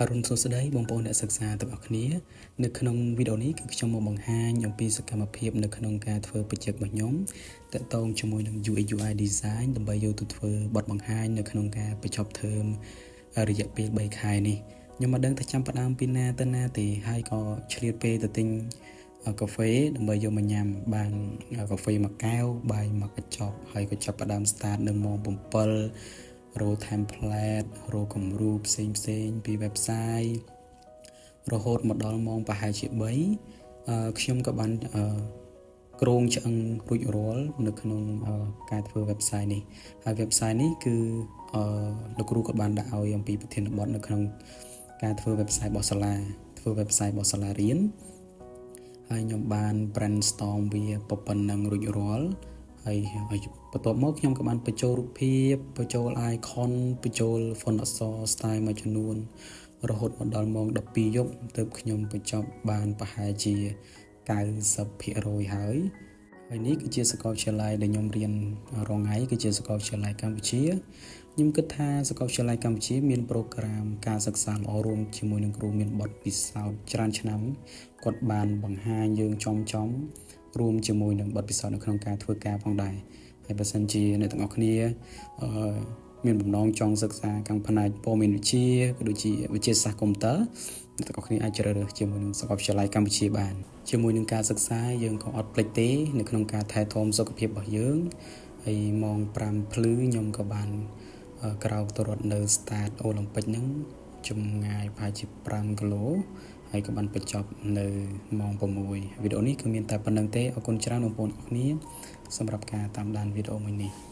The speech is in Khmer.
រុនសួស្តីបងប្អូនអ្នកសិក្សាទាំងអស់គ្នានៅក្នុងវីដេអូនេះគឺខ្ញុំមកបង្ហាញអំពីសកម្មភាពនៅក្នុងការធ្វើបញ្ជាក់របស់ខ្ញុំតាក់ទងជាមួយនឹង UX UI design ដើម្បីយកទៅធ្វើបទបង្ហាញនៅក្នុងការបញ្ចប់ធើមរយៈពេល3ខែនេះខ្ញុំមិនដឹងថាចាំផ្ដើមពីណាទៅណាទេហើយក៏ឆ្លៀតពេលទៅទិញកាហ្វេដើម្បីយកមកញ៉ាំបានកាហ្វេមួយកែវបាយមួយកញ្ចប់ហើយក៏ចាប់ផ្ដើម start នៅម៉ោង7 រក template រកគំរូផ្សេងពី website រហូតមកដល់ម៉ោងប្រហែលជា3ខ្ញុំក៏បានគ្រោងឆ្អឹងរួចរាល់នៅក្នុងការធ្វើ website នេះហើយ website នេះគឺលោកគ្រូក៏បានដាក់ឲ្យអំពីប្រធានបទនៅក្នុងការធ្វើ website របស់សាលាធ្វើ website របស់សាលារៀនហើយខ្ញុំបាន brainstorm វាប៉ុណ្ណឹងរួចរាល់ហើយបន្ទាប់មកខ្ញុំក៏បានបញ្ចូលរូបភាពបញ្ចូល icon បញ្ចូល font អក្សរ style មួយចំនួនរហូតមកដល់ម៉ោង12យប់ទើបខ្ញុំបញ្ចប់បានប្រហែលជា90%ហើយនេះគឺជាសាកលវិទ្យាល័យដែលខ្ញុំរៀនរងថ្ងៃគឺជាសាកលវិទ្យាល័យកម្ពុជាខ្ញុំគិតថាសាកលវិទ្យាល័យកម្ពុជាមានប្រូក្រាមការសិក្សាល្អរួមជាមួយនឹងគ្រូមានបទពិសោធន៍ច្រើនឆ្នាំគាត់បានបង្ហាញយើងចំរួមជាមួយនឹងបទពិសោធន៍នៅក្នុងការធ្វើការផងដែរហើយបើសិនជាអ្នកទាំងអស់គ្នាមានបំណងចង់សិក្សាខាងផ្នែកព័ត៌មានវិទ្យាក៏ដូចជាវិទ្យាសាស្ត្រកុំព្យូទ័រអ្នកទាំងអស់គ្នាអាចជ្រើសរើសជាមួយនឹងសាកលវិទ្យាល័យកម្ពុជាបានជាមួយនឹងការសិក្សាយើងក៏អត់ភ្លេចទេនៅក្នុងការថែទាំសុខភាពរបស់យើងហើយម៉ោង5ភ្លឺខ្ញុំក៏បានក្រោកទៅរត់នៅ start Olympic ហ្នឹងចម្ងាយប្រហែលជា5គីឡូហើយក៏បានបញ្ចប់នៅម៉ោង6វីដេអូនេះគឺមានតែប៉ុណ្្នឹងទេអរគុណច្រើនបងប្អូនអរគ្នាសម្រាប់ការតាមដានវីដេអូមួយនេះ